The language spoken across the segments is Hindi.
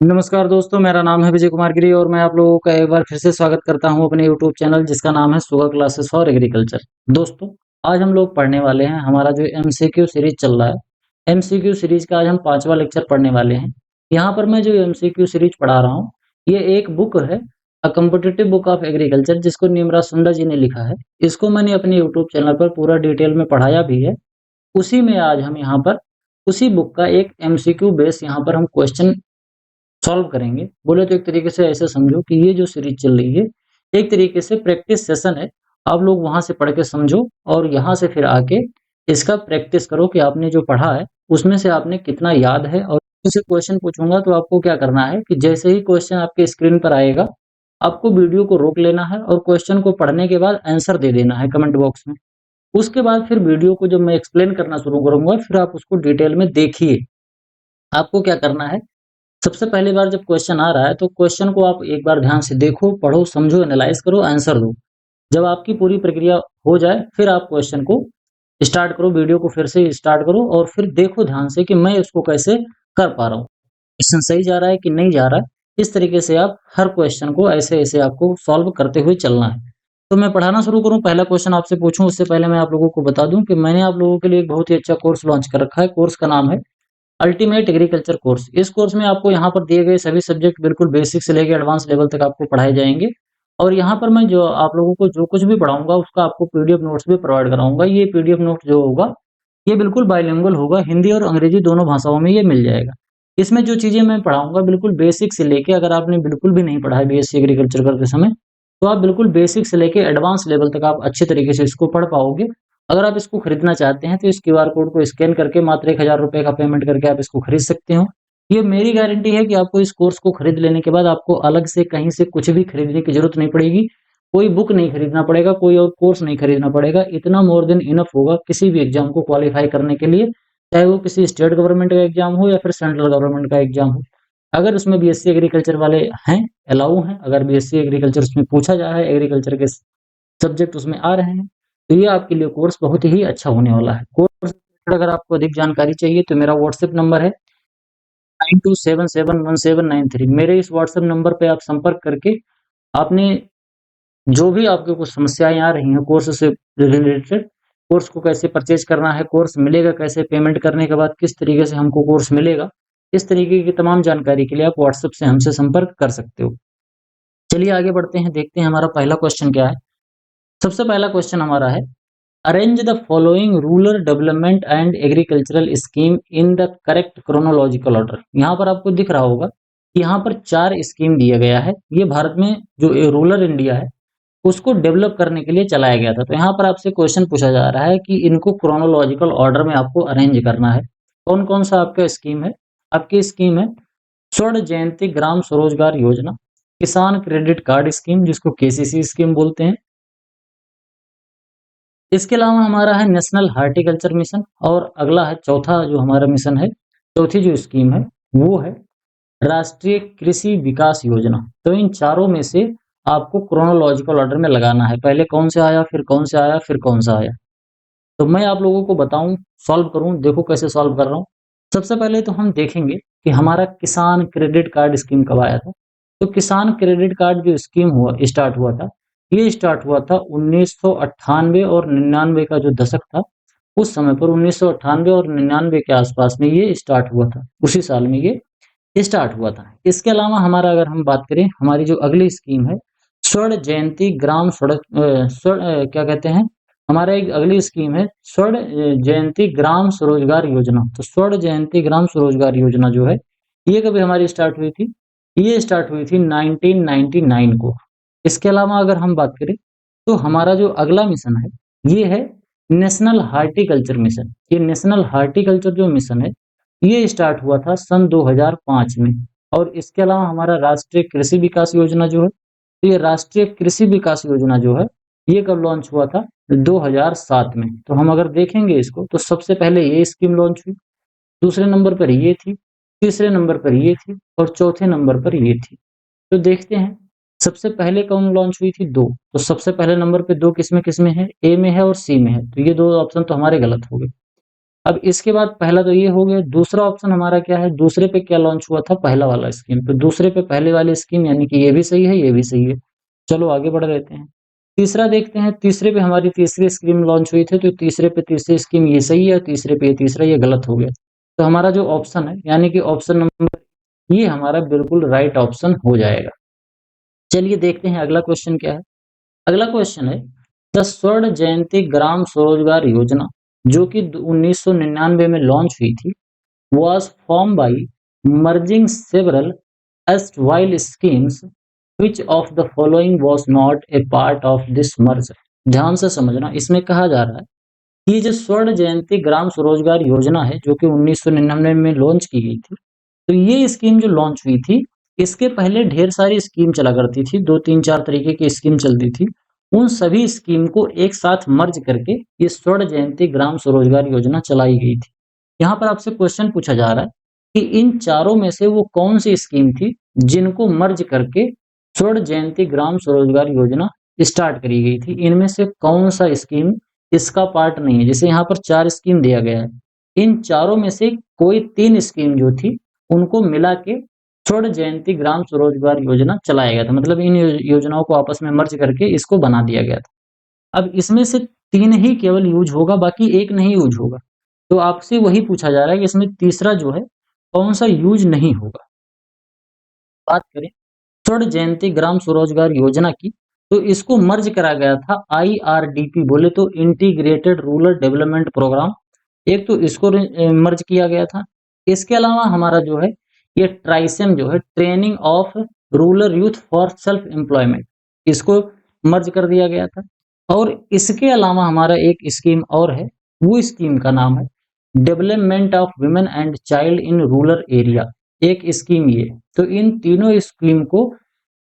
नमस्कार दोस्तों, मेरा नाम है विजय कुमार गिरी और मैं आप लोगों का एक बार फिर से स्वागत करता हूं अपने यूट्यूब चैनल जिसका नाम है सुगा क्लासेस फॉर एग्रीकल्चर। दोस्तों, आज हम लोग पढ़ने वाले हैं, हमारा जो एमसीक्यू सीरीज चल रहा है, एमसीक्यू सीरीज का आज हम 5वां लेक्चर पढ़ने वाले हैं। यहाँ पर मैं जो एमसीक्यू सीरीज पढ़ा रहा हूँ, ये एक बुक है, a competitive book of agriculture, जिसको नीमरा सुंडा जी ने लिखा है। इसको मैंने अपने यूट्यूब चैनल पर पूरा डिटेल में पढ़ाया भी है। उसी में आज हम यहाँ पर उसी बुक का एक एमसीक्यू बेस यहाँ पर हम क्वेश्चन सॉल्व करेंगे। बोले तो एक तरीके से ऐसे समझो कि ये जो सीरीज चल रही है, एक तरीके से प्रैक्टिस सेशन है। आप लोग वहां से पढ़ के समझो और यहाँ से फिर आके इसका प्रैक्टिस करो कि आपने जो पढ़ा है उसमें से आपने कितना याद है। और उसे क्वेश्चन पूछूंगा तो आपको क्या करना है कि जैसे ही क्वेश्चन आपके स्क्रीन पर आएगा, आपको वीडियो को रोक लेना है और क्वेश्चन को पढ़ने के बाद आंसर दे देना है कमेंट बॉक्स में। उसके बाद फिर वीडियो को जब मैं एक्सप्लेन करना शुरू करूंगा, फिर आप उसको डिटेल में देखिए। आपको क्या करना है, सबसे पहली बार जब क्वेश्चन आ रहा है तो क्वेश्चन को आप एक बार ध्यान से देखो, पढ़ो, समझो, एनालाइज करो, आंसर दो। जब आपकी पूरी प्रक्रिया हो जाए फिर आप क्वेश्चन को स्टार्ट करो, वीडियो को फिर से स्टार्ट करो और फिर देखो ध्यान से कि मैं इसको कैसे कर पा रहा हूँ, क्वेश्चन सही जा रहा है कि नहीं जा रहा है। इस तरीके से आप हर क्वेश्चन को ऐसे ऐसे आपको सॉल्व करते हुए चलना है। तो मैं पढ़ाना शुरू करूँ, पहला क्वेश्चन आपसे पूछूं उससे पहले मैं आप लोगों को बता दूं कि मैंने आप लोगों के लिए एक बहुत ही अच्छा कोर्स लॉन्च कर रखा है। कोर्स का नाम है अल्टीमेट एग्रीकल्चर कोर्स। इस कोर्स में आपको यहाँ पर दिए गए सभी सब्जेक्ट बिल्कुल बेसिक से लेकर एडवांस लेवल तक आपको पढ़ाए जाएंगे। और यहाँ पर मैं जो आप लोगों को जो कुछ भी पढ़ाऊंगा उसका आपको पीडीएफ नोट्स भी प्रोवाइड कराऊंगा। ये पीडीएफ नोट जो होगा ये बिल्कुल बाइलिंगुअल होगा, हिंदी और अंग्रेजी दोनों भाषाओं में ये मिल जाएगा। इसमें जो चीजें मैं पढ़ाऊंगा बिल्कुल बेसिक से लेके, अगर आपने बिल्कुल भी नहीं पढ़ा है बीएससी एग्रीकल्चर करते समय, तो आप बिल्कुल बेसिक से लेके एडवांस लेवल तक आप अच्छे तरीके से इसको पढ़ पाओगे। अगर आप इसको खरीदना चाहते हैं तो इस क्यूआर कोड को स्कैन करके मात्र 1000 रुपए का पेमेंट करके आप इसको खरीद सकते हो। ये मेरी गारंटी है कि आपको इस कोर्स को खरीद लेने के बाद आपको अलग से कहीं से कुछ भी खरीदने की जरूरत नहीं पड़ेगी। कोई बुक नहीं खरीदना पड़ेगा, कोई और कोर्स नहीं खरीदना पड़ेगा। इतना मोर देन इनफ होगा किसी भी एग्जाम को क्वालिफाई करने के लिए, चाहे वो किसी स्टेट गवर्नमेंट का एग्जाम हो या फिर सेंट्रल गवर्नमेंट का एग्जाम हो। अगर उसमें बीएससी एग्रीकल्चर वाले हैं, अलाउ हैं, अगर बीएससी एग्रीकल्चर उसमें पूछा जा रहा है, एग्रीकल्चर के सब्जेक्ट उसमें आ रहे हैं, तो ये आपके लिए कोर्स बहुत ही अच्छा होने वाला है। कोर्स अगर आपको अधिक जानकारी चाहिए तो मेरा व्हाट्सएप नंबर है 92771793। मेरे इस व्हाट्सएप नंबर पे आप संपर्क करके आपने जो भी आपके कुछ समस्याएं आ रही हैं कोर्स से रिलेटेड, कोर्स को कैसे परचेज करना है, कोर्स मिलेगा कैसे, पेमेंट करने के बाद किस तरीके से हमको कोर्स मिलेगा, इस तरीके की तमाम जानकारी के लिए आप व्हाट्सएप से हमसे संपर्क कर सकते हो। चलिए आगे बढ़ते हैं, देखते हैं हमारा पहला क्वेश्चन क्या है। सबसे पहला क्वेश्चन हमारा है, arrange the following rural development and agricultural scheme in the correct chronological order. यहाँ पर आपको दिख रहा होगा कि यहाँ पर 4 स्कीम दिया गया है। ये भारत में जो रूरल इंडिया है उसको डेवलप करने के लिए चलाया गया था। तो यहाँ पर आपसे क्वेश्चन पूछा जा रहा है कि इनको क्रोनोलॉजिकल ऑर्डर में आपको अरेंज करना है। कौन कौन सा आपका स्कीम है? आपकी स्कीम है स्वर्ण जयंती ग्राम स्वरोजगार योजना, किसान क्रेडिट कार्ड स्कीम जिसको केसीसी स्कीम बोलते हैं। इसके अलावा हमारा है नेशनल हार्टिकल्चर मिशन, और अगला है चौथा जो हमारा मिशन है, चौथी जो स्कीम है वो है राष्ट्रीय कृषि विकास योजना। तो इन चारों में से आपको क्रोनोलॉजिकल ऑर्डर में लगाना है, पहले कौन से आया, फिर कौन से आया, फिर कौन सा आया। तो मैं आप लोगों को बताऊं, सॉल्व करूं, देखो कैसे सॉल्व कर रहा हूं। सबसे पहले तो हम देखेंगे कि हमारा किसान क्रेडिट कार्ड स्कीम कब आया था। तो किसान क्रेडिट कार्ड जो स्कीम हुआ स्टार्ट हुआ था, ये स्टार्ट हुआ था 1998 और 99 का जो दशक था, उस समय पर 1998 और 99 के आसपास में ये स्टार्ट हुआ था, उसी साल में ये स्टार्ट हुआ था। इसके अलावा हमारा अगर हम बात करें, हमारी जो अगली स्कीम है स्वर्ण जयंती ग्राम सड़क क्या कहते हैं, हमारा एक अगली स्कीम है स्वर्ण जयंती ग्राम स्वरोजगार योजना। तो स्वर्ण जयंती ग्राम स्वरोजगार योजना जो है ये कभी हमारी स्टार्ट हुई थी? ये स्टार्ट हुई थी 1999 को। इसके अलावा अगर हम बात करें तो हमारा जो अगला मिशन है ये है नेशनल हार्टिकल्चर मिशन। ये नेशनल हार्टिकल्चर जो मिशन है ये स्टार्ट हुआ था सन 2005 में। और इसके अलावा हमारा राष्ट्रीय कृषि विकास योजना जो है, तो ये राष्ट्रीय कृषि विकास योजना जो है ये कब लॉन्च हुआ था? 2007 में। तो हम अगर देखेंगे इसको तो सबसे पहले ये स्कीम लॉन्च हुई, दूसरे नंबर पर ये थी, तीसरे नंबर पर ये थी और चौथे नंबर पर ये थी। तो देखते हैं सबसे पहले कौन लॉन्च हुई थी? दो। तो सबसे पहले नंबर पे दो किसमें किसमें है? ए में है और सी में है। तो ये दो ऑप्शन तो हमारे गलत हो गए। अब इसके बाद पहला तो ये हो गया, दूसरा ऑप्शन हमारा क्या है, दूसरे पे क्या लॉन्च हुआ था, पहला वाला स्कीम, तो दूसरे पे पहले वाली स्कीम यानी कि ये भी सही है, ये भी सही है। चलो आगे बढ़ लेते हैं। तीसरा देखते हैं, तीसरे पे हमारी तीसरी स्कीम लॉन्च हुई थी, तो तीसरे पे तीसरी स्कीम ये सही है, तीसरे पे ये तीसरा ये गलत हो गया। तो हमारा जो ऑप्शन है यानी कि ऑप्शन नंबर ये हमारा बिल्कुल राइट ऑप्शन हो जाएगा। चलिए देखते हैं अगला क्वेश्चन क्या है। अगला क्वेश्चन है, द स्वर्ण जयंती ग्राम स्वरोजगार योजना जो कि 1999 में लॉन्च हुई थी, was formed by merging several erstwhile schemes. Which of the following was not a part of this merger? ध्यान से समझना, इसमें कहा जा रहा है कि ये जो स्वर्ण जयंती ग्राम स्वरोजगार योजना है जो कि 1999 में लॉन्च की गई थी, तो ये स्कीम जो लॉन्च हुई थी, इसके पहले ढेर सारी स्कीम चला करती थी, 2 3 4 तरीके की स्कीम चलती थी। उन सभी स्कीम को एक साथ मर्ज करके ये स्वर्ण जयंती ग्राम स्वरोजगार योजना चलाई गई थी। यहाँ पर आपसे क्वेश्चन पूछा जा रहा है कि इन चारों में से वो कौन सी स्कीम थी जिनको मर्ज करके स्वर्ण जयंती ग्राम स्वरोजगार योजना स्टार्ट करी गई थी। इनमें से कौन सा स्कीम इसका पार्ट नहीं है। जैसे यहाँ पर 4 स्कीम दिया गया है, इन चारों में से कोई 3 स्कीम जो थी उनको मिला के स्वर्ण जयंती ग्राम स्वरोजगार योजना चलाया गया था, मतलब इन योजनाओं को आपस में मर्ज करके इसको बना दिया गया था। अब इसमें से 3 ही केवल यूज होगा, बाकी एक नहीं यूज होगा। तो आपसे वही पूछा जा रहा है कि इसमें तीसरा जो है कौन सा यूज नहीं होगा। बात करें स्वर्ण जयंती ग्राम स्वरोजगार योजना की, तो इसको मर्ज करा गया था IRDP, बोले तो इंटीग्रेटेड रूरल डेवलपमेंट प्रोग्राम, एक तो इसको मर्ज किया गया था। इसके अलावा हमारा जो है ये ट्राइसेम जो है training of rural youth for self employment, इसको मर्ज कर दिया गया था। और इसके अलावा हमारा एक स्कीम और है, वो स्कीम का नाम है development of women and child in rural area, एक स्कीम ये। तो इन तीनों स्कीम को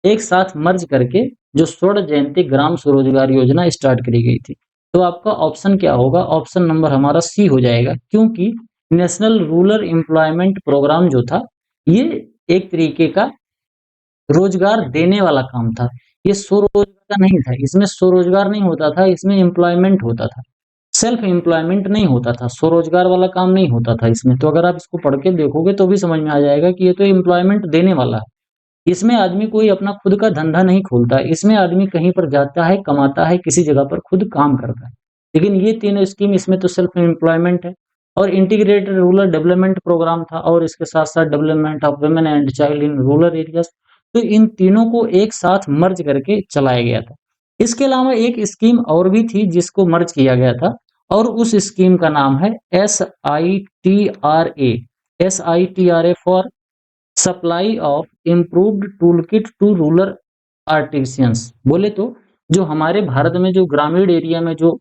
एक साथ मर्ज करके जो स्वर्ण जयंती ग्राम स्वरोजगार योजना स्टार्ट करी गई थी। तो आपका ऑप्शन क्या होगा, ऑप्शन नंबर हमारा सी हो जाएगा, क्योंकि नेशनल रूरल एम्प्लॉयमेंट प्रोग्राम जो था ये एक तरीके का रोजगार देने वाला काम था, ये स्वरोजगार का नहीं था। इसमें स्वरोजगार नहीं होता था, इसमें एम्प्लॉयमेंट होता था, सेल्फ एम्प्लॉयमेंट नहीं होता था, स्वरोजगार वाला काम नहीं होता था इसमें। तो अगर आप इसको पढ़ के देखोगे तो भी समझ में आ जाएगा कि ये तो एम्प्लॉयमेंट देने वाला है। इसमें आदमी कोई अपना खुद का धंधा नहीं खोलता है, इसमें आदमी कहीं पर जाता है, कमाता है, किसी जगह पर खुद काम करता है। लेकिन ये 3 स्कीम इसमें तो सेल्फ एम्प्लॉयमेंट है। और इंटीग्रेटेड रूरल डेवलपमेंट प्रोग्राम था, और इसके साथ साथ development of women and child in rural areas. तो इन तीनों को एक साथ मर्ज करके चलाया गया था। इसके अलावा एक स्कीम और भी थी जिसको मर्ज किया गया था, और उस स्कीम का नाम है SITRA, SITRA for supply of improved toolkit to rural artisans. बोले तो जो हमारे भारत में जो ग्रामीण एरिया में जो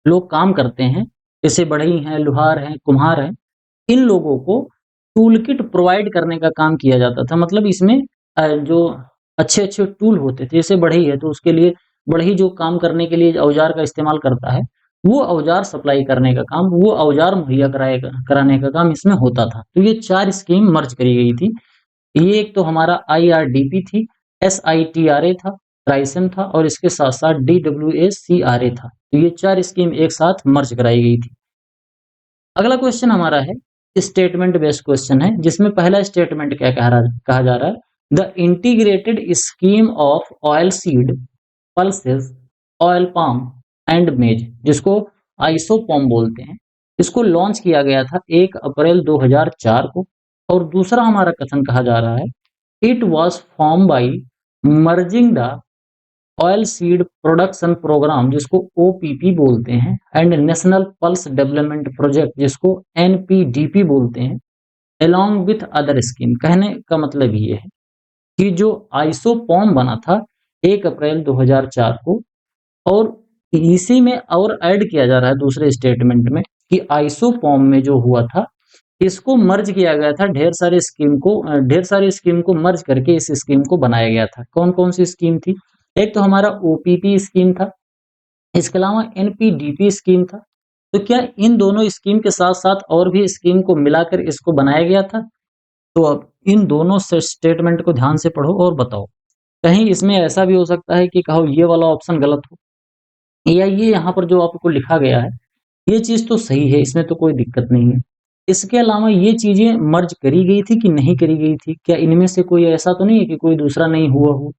लोग काम करते हैं, जैसे बढ़ई हैं, लुहार हैं, कुम्हार हैं, इन लोगों को टूलकिट प्रोवाइड करने का काम किया जाता था। मतलब इसमें जो अच्छे-अच्छे टूल होते थे, जैसे बढ़ई है तो उसके लिए बढ़ई जो काम करने के लिए औजार का इस्तेमाल करता है, वो औजार सप्लाई करने का काम, वो औजार मुहैया कराने का काम इसमें होता था। तो ये 4 स्कीम मर्ज करी गई थी। ये एक तो हमारा IRDP थी, SITRA था, ट्राइसन था, और इसके साथ-साथ DWACRA था। तो ये 4 स्कीम एक साथ मर्ज कराई गई थी। अगला क्वेश्चन हमारा है स्टेटमेंट बेस्ड क्वेश्चन है, जिसमें पहला स्टेटमेंट क्या कहा जा रहा है, the integrated scheme of oil seed, pulses, oil palm and मेज, जिसको आइसोपॉम बोलते हैं, इसको लॉन्च किया गया था 1 अप्रैल 2004 को। और दूसरा हमारा कथन कहा जा रहा है, it was form by merging the oil seed production programme, जिसको OPP बोलते हैं, and national pulse development project, जिसको NPDP बोलते हैं, along विथ अदर स्कीम। कहने का मतलब ये है कि जो आइसोपॉम बना था 1 अप्रैल 2004 को, और इसी में और ऐड किया जा रहा है दूसरे स्टेटमेंट में कि आइसोपॉम में जो हुआ था इसको मर्ज किया गया था, ढेर सारी स्कीम को मर्ज करके इस स्कीम को बनाया गया था। कौन कौन सी स्कीम थी, एक तो हमारा OPP स्कीम था, इसके अलावा NPDP स्कीम था। तो क्या इन दोनों स्कीम के साथ साथ और भी स्कीम को मिलाकर इसको बनाया गया था? तो अब इन दोनों स्टेटमेंट को ध्यान से पढ़ो और बताओ। कहीं इसमें ऐसा भी हो सकता है कि कहो ये वाला ऑप्शन गलत हो, या ये यहाँ पर जो आपको लिखा गया है ये चीज तो सही है, इसमें तो कोई दिक्कत नहीं है। इसके अलावा ये चीजें मर्ज करी गई थी कि नहीं करी गई थी, क्या इनमें से कोई ऐसा तो नहीं है कि कोई दूसरा नहीं हुआ हो?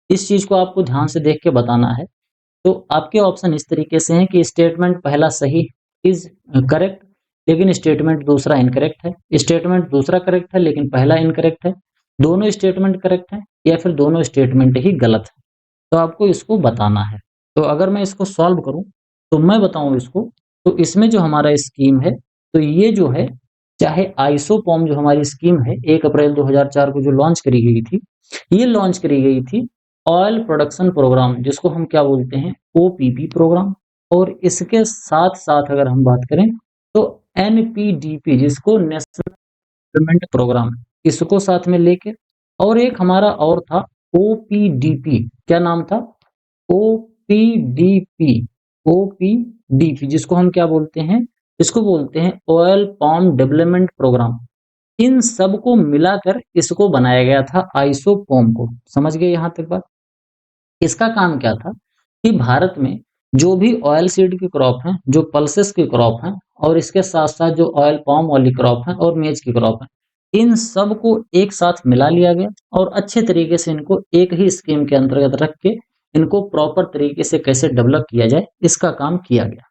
इस चीज को आपको ध्यान से देख के बताना है। तो आपके ऑप्शन इस तरीके से हैं कि स्टेटमेंट पहला सही इज करेक्ट, लेकिन स्टेटमेंट दूसरा इनकरेक्ट है। स्टेटमेंट दूसरा करेक्ट है लेकिन पहला इनकरेक्ट है। दोनों स्टेटमेंट करेक्ट है या फिर दोनों स्टेटमेंट ही गलत है। तो आपको इसको बताना है। तो अगर मैं इसको सॉल्व करूं तो मैं बताऊं इसको, तो इसमें जो हमारा स्कीम है, तो ये जो है, चाहे आइसोपॉम जो हमारी स्कीम है 1 अप्रैल 2004 को जो लॉन्च करी गई थी, ये लॉन्च करी गई थी ऑयल प्रोडक्शन प्रोग्राम, जिसको हम क्या बोलते हैं, ओपीपी प्रोग्राम। और इसके साथ साथ अगर हम बात करें तो एनपीडीपी, जिसको नेशनल डेवलपमेंट प्रोग्राम, इसको साथ में लेके, और एक हमारा और था ओपीडीपी। क्या नाम था? ओपीडीपी। ओपीडीपी जिसको हम क्या बोलते हैं, इसको बोलते हैं ऑयल पाम डेवलपमेंट प्रोग्राम। इन सब को मिलाकर इसको बनाया गया था आइसोपॉम को। समझ गए यहां तक बात? इसका काम क्या था कि भारत में जो भी ऑयल सीड की क्रॉप है, जो पल्सेस की क्रॉप है, और इसके साथ साथ जो ऑयल पाम वाली क्रॉप है और मेज की क्रॉप है, इन सब को एक साथ मिला लिया गया और अच्छे तरीके से इनको एक ही स्कीम के अंतर्गत रख के इनको प्रॉपर तरीके से कैसे डेवलप किया जाए, इसका काम किया गया।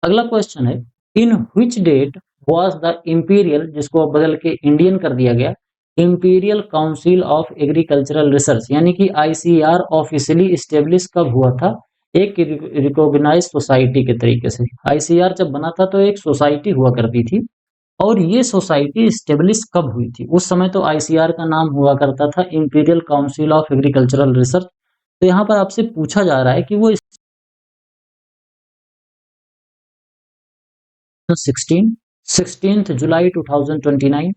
अगला क्वेश्चन है, in which date was the imperial, जिसको अब बदल के इंडियन कर दिया गया, imperial council of agricultural research यानी कि आईसीआर ऑफिशियली स्टेब्लिश कब हुआ था? एक रिकॉग्नाइज सोसाइटी के तरीके से। आईसीआर जब बना था तो एक सोसाइटी हुआ करती थी, और ये सोसाइटी स्टेब्लिश कब हुई थी? उस समय तो आईसीआर का नाम हुआ करता था imperial council of agricultural research. तो यहाँ पर आपसे पूछा जा रहा है कि वो 16th जुलाई 2029,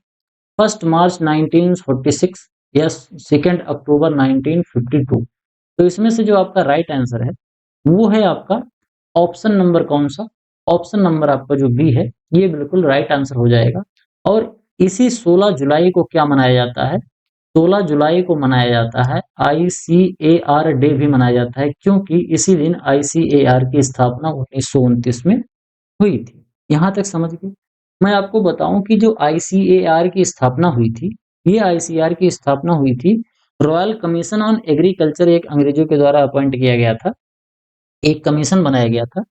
1 मार्च 1946, या 2 अक्टूबर 1952। तो इसमें से जो आपका राइट आंसर है वो है आपका ऑप्शन नंबर कौन सा? ऑप्शन नंबर आपका जो बी है, ये बिल्कुल राइट आंसर हो जाएगा। और इसी 16 जुलाई को क्या मनाया जाता है? 16 जुलाई को मनाया जाता है आईसीएआर डे भी मनाया जाता है, क्योंकि इसी दिन आईसीएआर की स्थापना 1929 में हुई थी। यहाँ तक समझ गए? मैं आपको बताऊं कि जो आईसीएआर की स्थापना हुई थी, ये आईसीआर की स्थापना हुई थी, रॉयल कमीशन ऑन एग्रीकल्चर एक अंग्रेजों के द्वारा अपॉइंट किया गया था, एक कमीशन बनाया गया था।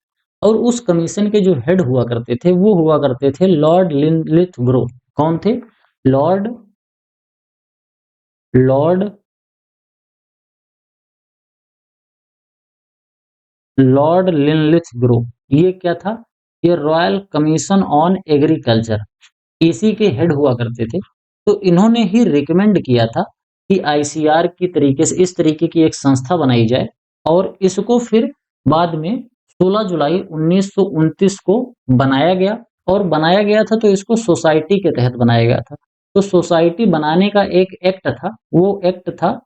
और उस कमीशन के जो हेड हुआ करते थे वो हुआ करते थे लॉर्ड लिनलिथग्रो। कौन थे? Lord Lord Lord Linlithgow. ये क्या था? ये रॉयल कमीशन ऑन एग्रीकल्चर, इसी के हेड हुआ करते थे। तो इन्होंने ही रिकमेंड किया था कि आईसीआर की तरीके से इस तरीके की एक संस्था बनाई जाए, और इसको फिर बाद में 16 जुलाई 1929 को बनाया गया। और बनाया गया था तो इसको सोसाइटी के तहत बनाया गया था। तो सोसाइटी बनाने का एक एक्ट था, वो एक्ट था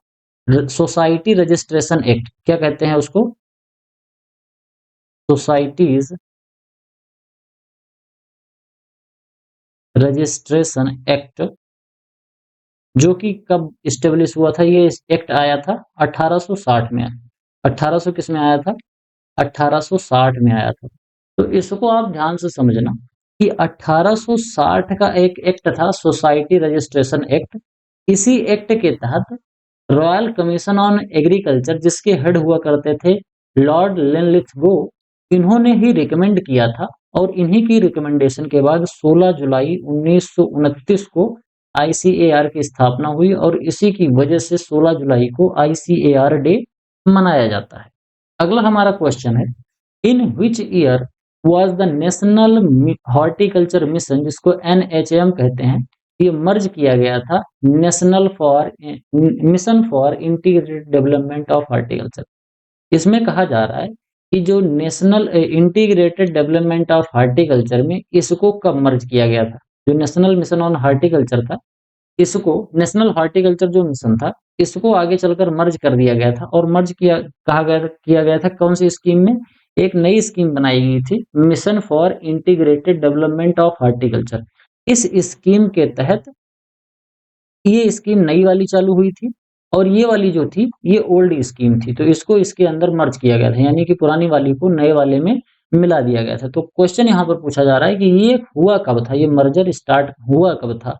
सोसाइटी रजिस्ट्रेशन एक्ट। क्या कहते हैं उसको? सोसाइटीज रजिस्ट्रेशन एक्ट, जो कि कब स्टेब्लिश हुआ था? ये एक्ट आया था 1860 में। 1800 किस में आया था? 1860 में आया था। तो इसको आप ध्यान से समझना कि 1860 का एक एक्ट था सोसाइटी रजिस्ट्रेशन एक्ट। इसी एक्ट के तहत रॉयल कमीशन ऑन एग्रीकल्चर, जिसके हेड हुआ करते थे लॉर्ड लिनलिथगो, इन्होंने ही रिकमेंड किया था। और इन्हीं की रिकमेंडेशन के बाद 16 जुलाई 1929 को आईसीएआर की स्थापना हुई, और इसी की वजह से 16 जुलाई को आईसीएआर डे मनाया जाता है। अगला हमारा क्वेश्चन है, in which year was the national horticulture mission, जिसको एनएचएम कहते हैं, ये मर्ज किया गया था national for mission for integrated development of horticulture. इसमें कहा जा रहा है कि जो national integrated development of horticulture में इसको कब मर्ज किया गया था? जो नेशनल मिशन ऑन हॉर्टिकल्चर था, इसको नेशनल हॉर्टिकल्चर जो मिशन था, इसको आगे चलकर मर्ज कर दिया गया था। और मर्ज किया गया था कौन सी स्कीम में? एक नई स्कीम बनाई गई थी, mission for integrated development of horticulture. इस स्कीम के तहत ये स्कीम नई वाली चालू हुई थी, और ये वाली जो थी ये ओल्ड स्कीम थी, तो इसको इसके अंदर मर्ज किया गया था, यानी कि पुरानी वाली को नए वाले में मिला दिया गया था। तो क्वेश्चन यहाँ पर पूछा जा रहा है कि ये हुआ कब था, ये मर्जर स्टार्ट हुआ कब था।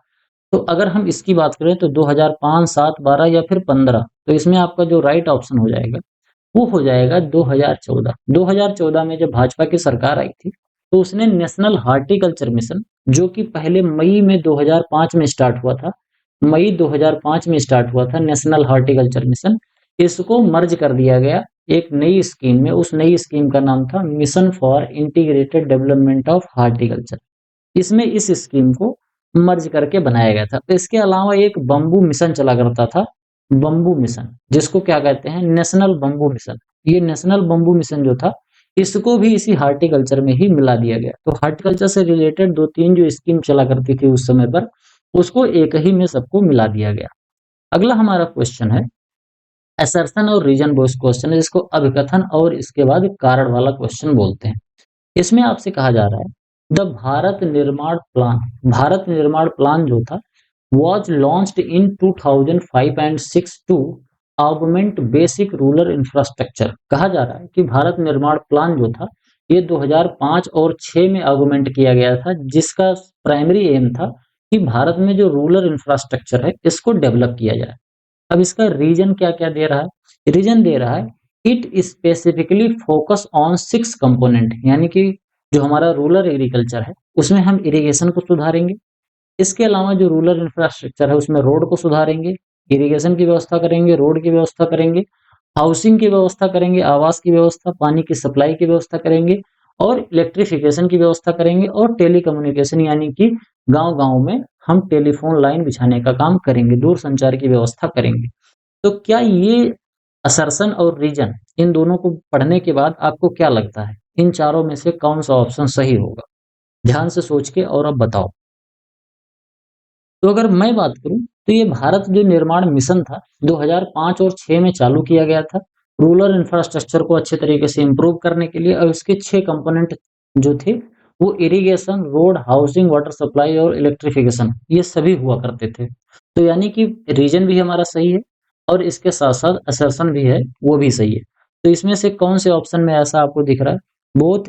तो अगर हम इसकी बात करें तो 2005, 7, 12 या फिर 15। तो इसमें आपका जो राइट ऑप्शन हो जाएगा वो हो जाएगा 2014। 2014 में जब भाजपा की सरकार आई थी तो उसने नेशनल हार्टिकल्चर मिशन, जो कि पहले मई में 2005 में स्टार्ट हुआ था, मई 2005 में स्टार्ट हुआ था नेशनल हार्टिकल्चर मिशन, इसको मर्ज कर दिया गया एक नई स्कीम में। उस नई स्कीम का नाम था mission for integrated development of horticulture. इसमें इस स्कीम को मर्ज करके बनाया गया था। तो इसके अलावा एक बम्बू मिशन चला करता था, बम्बू मिशन, जिसको क्या कहते हैं, नेशनल बम्बू मिशन। ये नेशनल बम्बू मिशन जो था, इसको भी इसी हार्टिकल्चर में ही मिला दिया गया। तो हार्टिकल्चर से रिलेटेड दो तीन जो स्कीम चला करती थी उस समय पर, उसको एक ही में सबको मिला दिया गया। अगला हमारा क्वेश्चन है असर्शन और रीजन बेस्ड क्वेश्चन है, जिसको अभिकथन और इसके बाद कारण वाला क्वेश्चन बोलते हैं। इसमें आपसे कहा जा रहा है द भारत निर्माण प्लान, भारत निर्माण प्लान जो था was launched in 2005 and 6 to augment basic rural infrastructure। कहा जा रहा है कि भारत निर्माण प्लान जो था ये 2005 और 6 में ऑगमेंट किया गया था, जिसका प्राइमरी एम था कि भारत में जो रूरल इंफ्रास्ट्रक्चर है इसको डेवलप किया जाए। अब इसका रीजन क्या क्या दे रहा है, रीजन दे रहा है it specifically focus on 6 component, यानी कि जो हमारा रूरल एग्रीकल्चर है उसमें हम इरिगेशन को सुधारेंगे। इसके अलावा जो रूरल इंफ्रास्ट्रक्चर है उसमें रोड को सुधारेंगे, इरिगेशन की व्यवस्था करेंगे, रोड की व्यवस्था करेंगे, हाउसिंग की व्यवस्था करेंगे, आवास की व्यवस्था, पानी की सप्लाई की व्यवस्था करेंगे और इलेक्ट्रिफिकेशन की व्यवस्था करेंगे और टेलीकम्युनिकेशन, यानी कि गांव-गांव में हम टेलीफोन लाइन बिछाने का काम करेंगे, दूर संचार की व्यवस्था करेंगे। तो क्या ये असर्शन और रीजन, इन दोनों को पढ़ने के बाद आपको क्या लगता है, इन चारों में से कौन सा ऑप्शन सही होगा? ध्यान से सोच के और अब बताओ। तो अगर मैं बात करूं तो ये भारत जो निर्माण मिशन था 2005 और 6 में चालू किया गया था रूरल इंफ्रास्ट्रक्चर को अच्छे तरीके से इंप्रूव करने के लिए, और इसके 6 कंपोनेंट जो थे वो irrigation, road, housing, water supply और इलेक्ट्रिफिकेशन, ये सभी हुआ करते थे। तो यानी कि रीजन भी हमारा सही है और इसके साथ साथ असर्शन भी है, वो भी सही है। तो इसमें से कौन से ऑप्शन में ऐसा आपको दिख रहा है? Both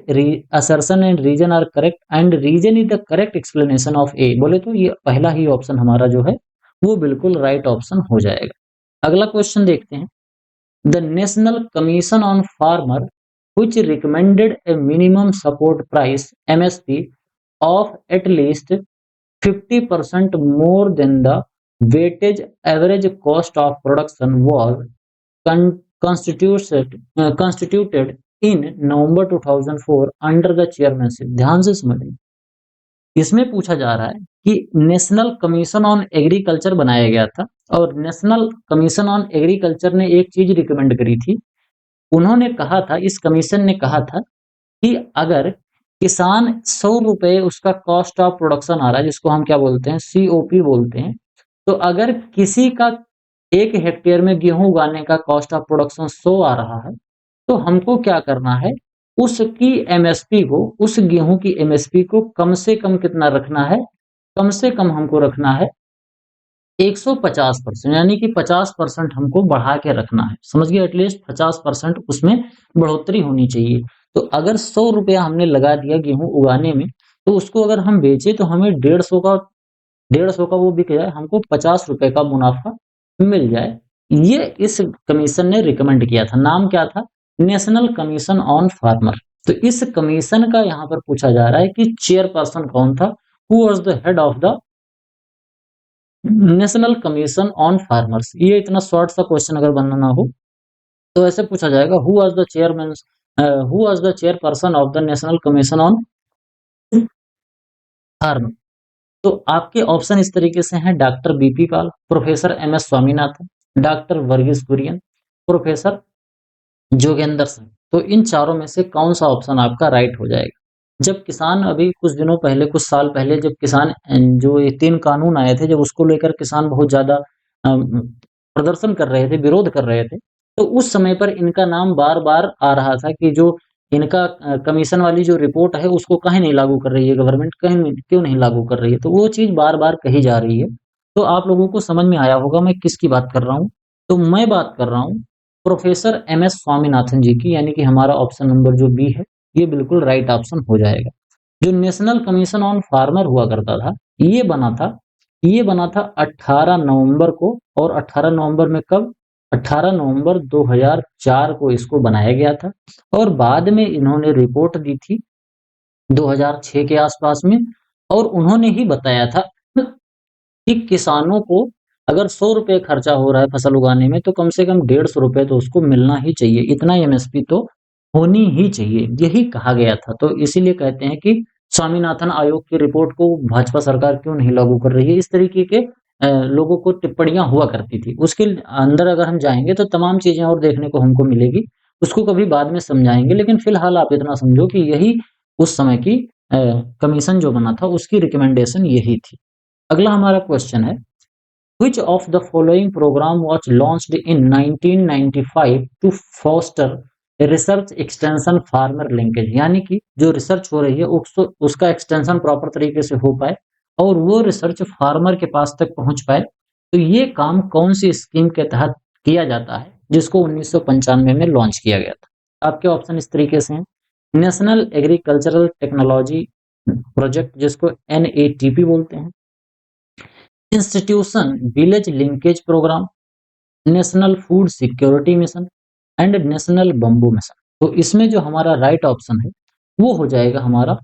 assertion and reason are correct and reason is the correct explanation of A, बोले तो ये पहला ही ऑप्शन हमारा जो है वो बिल्कुल राइट ऑप्शन हो जाएगा। अगला क्वेश्चन देखते हैं। The national commission on farmer which recommended a minimum support price MSP of at least 50% more than the weighted average cost of production was constituted in November 2004 under the chairmanship. ध्यान से समझिए, इसमें पूछा जा रहा है कि नेशनल कमीशन ऑन एग्रीकल्चर बनाया गया था और नेशनल कमीशन ऑन एग्रीकल्चर ने एक चीज रिकमेंड करी थी। उन्होंने कहा था, इस कमीशन ने कहा था कि अगर किसान 100 रुपए उसका कॉस्ट ऑफ प्रोडक्शन आ रहा है, जिसको हम क्या बोलते हैं, COP बोलते हैं, तो अगर किसी का 1 हेक्टेयर में गेहूं उगाने का कॉस्ट ऑफ प्रोडक्शन 100 आ रहा है, तो हमको क्या करना है, उसकी एमएसपी को, उस गेहूं की एमएसपी को कम से कम कितना रखना है, कम से कम हमको रखना है 150%, यानी कि 50% हमको बढ़ा के रखना है। समझ गए, एटलीस्ट 50% उसमें बढ़ोतरी होनी चाहिए। तो अगर 100 रुपया हमने लगा दिया गेहूं उगाने में, तो उसको अगर हम बेचे तो हमें 150 का वो बिक जाए, हमको 50 रुपए का मुनाफा मिल जाए। ये इस कमीशन ने रिकमेंड किया था। नाम क्या था? National commission on farmer. तो इस कमीशन का यहाँ पर पूछा जा रहा है कि चेयरपर्सन कौन था, who was the head of the national commission on farmers. ये इतना शॉर्ट सा क्वेश्चन अगर बनाना हो तो ऐसे पूछा जाएगा, who was the chairman, who was the chairperson of the national commission on farm. तो आपके ऑप्शन इस तरीके से हैं, doctor BP Pal, professor MS Swaminathan, doctor Verghese Kurien, professor Jogendra Singh. तो इन चारों में से कौन सा ऑप्शन आपका राइट हो जाएगा? जब किसान अभी कुछ दिनों पहले, कुछ साल पहले, जब किसान जो ये 3 कानून आए थे, जब उसको लेकर किसान बहुत ज्यादा प्रदर्शन कर रहे थे, विरोध कर रहे थे, तो उस समय पर इनका नाम बार बार आ रहा था कि जो इनका कमीशन वाली जो रिपोर्ट है उसको काहे नहीं लागू कर रही है गवर्नमेंट, कहीं क्यों नहीं लागू कर रही है। तो वो चीज बार बार कही जा रही है। तो आप लोगों को समझ में आया होगा मैं किसकी बात कर रहा हूँ। तो मैं बात कर रहा हूँ प्रोफेसर MS स्वामीनाथन जी की, यानी कि हमारा ऑप्शन नंबर जो बी है ये बिल्कुल राइट ऑप्शन हो जाएगा। जो नेशनल कमीशन ऑन फार्मर हुआ करता था, ये बना था 18 नवंबर को, और 18 नवंबर में कब? 18 नवंबर 2004 को इसको बनाया गया था, और बाद में इन्होंने रिपोर्ट दी थी 2006 के आसपास में, और उन्होंने ही बताया था कि किसानों को अगर 100 रुपए खर्चा हो रहा है फसल उगाने में, तो कम से कम 150 रुपए तो उसको मिलना ही चाहिए, इतना एमएसपी तो होनी ही चाहिए, यही कहा गया था। तो इसीलिए कहते हैं कि स्वामीनाथन आयोग की रिपोर्ट को भाजपा सरकार क्यों नहीं लागू कर रही है, इस तरीके के लोगों को टिप्पणियां हुआ करती थी। उसके अंदर अगर हम जाएंगे तो तमाम चीजें और देखने को हमको मिलेगी, उसको कभी बाद में समझाएंगे, लेकिन फिलहाल आप इतना समझो कि यही उस समय की कमीशन जो बना था उसकी रिकमेंडेशन यही थी। अगला हमारा क्वेश्चन है, which of the following program was launched in 1995 to foster research extension farmer linkage, यानी कि जो रिसर्च हो रही है उसका एक्सटेंशन प्रॉपर तरीके से हो पाए और वो रिसर्च फार्मर के पास तक पहुंच पाए। तो ये काम कौन सी स्कीम के तहत किया जाता है, जिसको 1995 में लॉन्च किया गया था? आपके ऑप्शन इस तरीके से हैं, नेशनल एग्रीकल्चरल टेक्नोलॉजी प्रोजेक्ट जिसको NATP बोलते हैं, institution village linkage programme, national food security mission and national bamboo mission. तो इसमें जो हमारा राइट ऑप्शन है वो हो जाएगा हमारा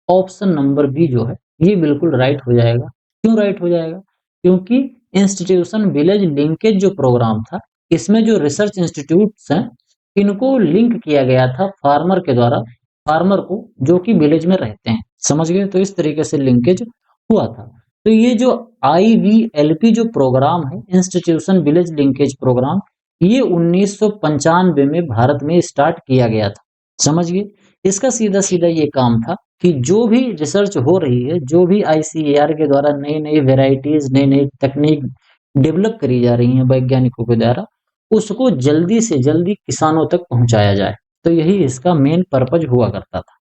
ऑप्शन नंबर बी जो है, ये बिल्कुल राइट हो जाएगा। क्यों राइट हो जाएगा? क्योंकि इंस्टीट्यूशन विलेज लिंकेज जो प्रोग्राम था, इसमें जो रिसर्च इंस्टीट्यूट्स हैं इनको लिंक किया गया था फार्मर के द्वारा, फार्मर को जो कि विलेज में रहते हैं, समझ गए? तो इस तरीके से लिंकेज हुआ था। तो ये जो IVLP जो प्रोग्राम है, इंस्टीट्यूशन विलेज लिंकेज प्रोग्राम, ये 1995 में भारत में स्टार्ट किया गया था, समझिए। इसका सीधा सीधा ये काम था कि जो भी रिसर्च हो रही है, जो भी ICAR के द्वारा नई नई वेराइटीज, नई नई तकनीक डेवलप करी जा रही हैं वैज्ञानिकों के द्वारा, उसको जल्दी से जल्दी किसानों तक पहुंचाया जाए। तो यही इसका मेन पर्पज हुआ करता था।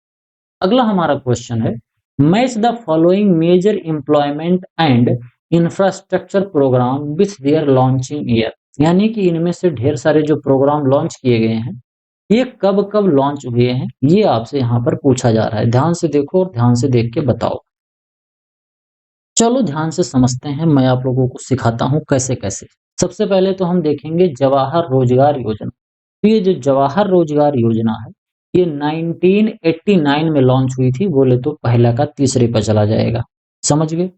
अगला हमारा क्वेश्चन है, match the following major employment and infrastructure programme with their launching year, यानी कि इनमें से ढेर सारे जो प्रोग्राम लॉन्च किए गए हैं ये कब कब लॉन्च हुए हैं, ये आपसे यहाँ पर पूछा जा रहा है। ध्यान से देखो और ध्यान से देख के बताओ। चलो ध्यान से समझते हैं, मैं आप लोगों को सिखाता हूँ कैसे कैसे। सबसे पहले तो हम देखेंगे जवाहर रोजगार योजना। तो ये जो जवाहर रोजगार योजना है, ये 1989 में लॉन्च हुई थी, बोले तो पहला का तीसरे पर चला जाएगा, समझ गए?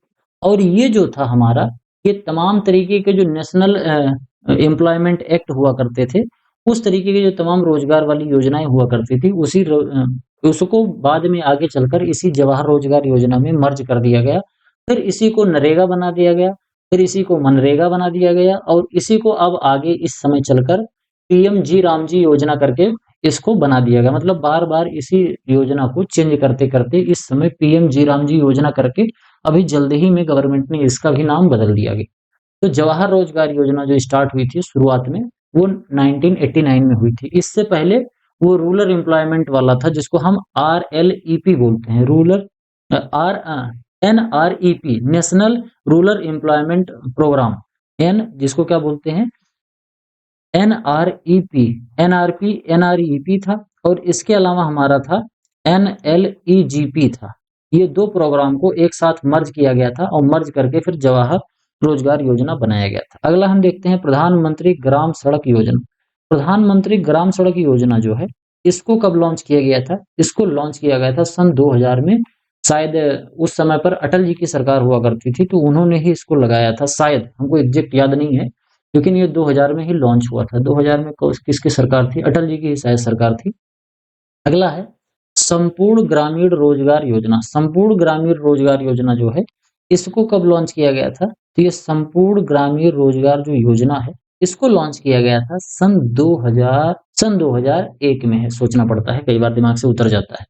और ये जो था हमारा, ये तमाम तरीके के जो नेशनल एम्प्लॉयमेंट एक्ट हुआ करते थे, उस तरीके की जो तमाम रोजगार वाली योजनाएं हुआ करती थी, उसको बाद में आगे चलकर इसी जवाहर रोजगार योजना में मर्ज कर दिया गया। फिर इसी को नरेगा बना दिया गया, फिर इसी को मनरेगा बना दिया गया, और इसी को अब आगे इस समय चलकर PMG रामजी योजना करके इसको बना दिया गया। मतलब बार बार इसी योजना को चेंज करते करते इस समय PMG रामजी योजना करके अभी जल्द ही में गवर्नमेंट ने इसका भी नाम बदल दिया गया। तो जवाहर रोजगार योजना जो स्टार्ट हुई थी शुरुआत में, वो 1989 में हुई थी। इससे पहले वो रूरल एम्प्लॉयमेंट वाला था, जिसको हम RLEP बोलते हैं, rural NREP, national rural employment programme, जिसको क्या बोलते हैं, NREP था। और इसके अलावा हमारा था NLEGP था। ये दो प्रोग्राम को एक साथ मर्ज किया गया था और मर्ज करके फिर जवाहर रोजगार योजना बनाया गया था। अगला हम देखते हैं प्रधानमंत्री ग्राम सड़क योजना। प्रधानमंत्री ग्राम सड़क योजना जो है, इसको कब लॉन्च किया गया था? इसको लॉन्च किया गया था सन 2000 में। शायद उस समय पर अटल जी की सरकार हुआ करती थी, तो उन्होंने ही इसको लगाया था, शायद, हमको एग्जैक्ट याद नहीं है, लेकिन ये 2000 में ही लॉन्च हुआ था। 2000 में किसकी सरकार थी? अटल जी की शायद सरकार थी। अगला है संपूर्ण ग्रामीण रोजगार योजना। संपूर्ण ग्रामीण रोजगार योजना जो है, इसको कब लॉन्च किया गया था? तो ये संपूर्ण ग्रामीण रोजगार जो योजना है, इसको लॉन्च किया गया था सन 2001 में है। सोचना पड़ता है, कई बार दिमाग से उतर जाता है।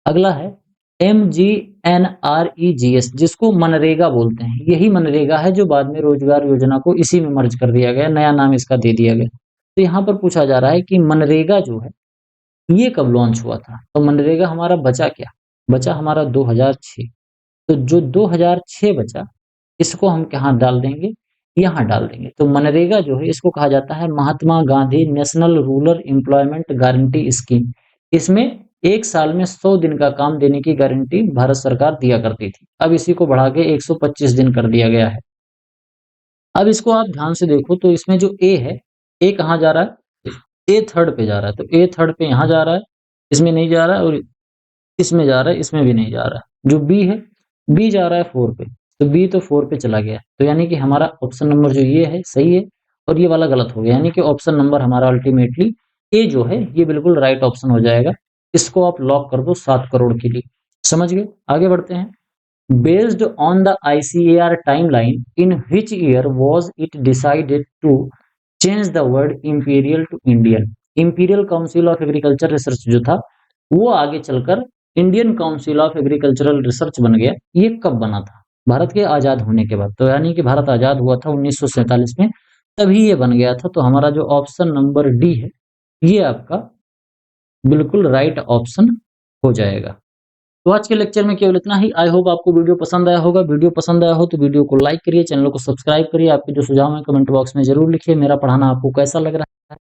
अगला है MGNREGS, जिसको मनरेगा बोलते हैं। यही मनरेगा है जो बाद में रोजगार योजना को इसी में मर्ज कर दिया गया, नया नाम इसका दे दिया गया। तो यहाँ पर पूछा जा रहा है कि मनरेगा जो है ये कब लॉन्च हुआ था? तो मनरेगा हमारा बचा क्या? बचा हमारा 2006। तो जो 2006 बचा, इसको हम कहाँ डाल देंगे? यहाँ डाल देंगे। तो मनरेगा जो है, इसको कहा जाता है Mahatma Gandhi national rural employment guarantee scheme. इसमें एक साल में 100 दिन का काम देने की गारंटी भारत सरकार दिया करती थी। अब इसी को बढ़ा के 125 दिन कर दिया गया है। अब इसको आप ध्यान से देखो तो इसमें जो ए है, ए कहाँ जा रहा है? ए थर्ड पे जा रहा है, तो ए थर्ड पे यहाँ जा रहा है, इसमें नहीं जा रहा है, और इसमें जा रहा है, इसमें भी नहीं जा रहा है। जो बी है, बी जा रहा है 4 पे, तो बी तो 4 पे चला गया। तो यानी कि हमारा ऑप्शन नंबर जो ये है सही है और ये वाला गलत हो गया। यानी कि ऑप्शन नंबर हमारा अल्टीमेटली ए जो है ये बिल्कुल राइट ऑप्शन हो जाएगा। इसको आप लॉक कर दो 7 करोड़ के लिए। समझ गए? आगे बढ़ते हैं। Based on the ICAR timeline, in which year was it decided to change the word imperial to Indian? Imperial Council of Agriculture Research जो था वो आगे चलकर Indian council of agricultural research बन गया। ये कब बना था? भारत के आजाद होने के बाद। तो यानी कि भारत आजाद हुआ था 1947 में, तभी ये बन गया था। तो हमारा जो ऑप्शन नंबर डी है ये आपका बिल्कुल राइट ऑप्शन हो जाएगा। तो आज के लेक्चर में केवल इतना ही। आई होप आपको वीडियो पसंद आया होगा। वीडियो पसंद आया हो तो वीडियो को लाइक करिए, चैनल को सब्सक्राइब करिए। आपके जो सुझाव हैं कमेंट बॉक्स में जरूर लिखिए। मेरा पढ़ाना आपको कैसा लग रहा है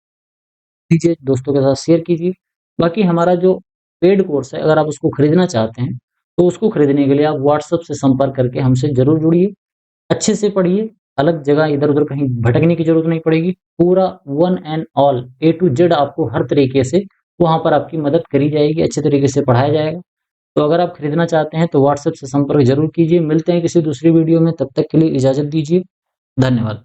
कीजिए, दोस्तों के साथ शेयर कीजिए। बाकी हमारा जो पेड कोर्स है अगर आप उसको खरीदना चाहते हैं तो उसको खरीदने के लिए आप व्हाट्सएप से संपर्क करके हमसे जरूर जुड़िए। अच्छे से पढ़िए, अलग जगह इधर उधर कहीं भटकने की जरूरत नहीं पड़ेगी। पूरा one and all A to Z आपको हर तरीके से वहां पर आपकी मदद करी जाएगी, अच्छे तरीके से पढ़ाया जाएगा। तो अगर आप खरीदना चाहते हैं तो व्हाट्सएप से संपर्क जरूर कीजिए। मिलते हैं किसी दूसरी वीडियो में, तब तक के लिए इजाजत दीजिए। धन्यवाद।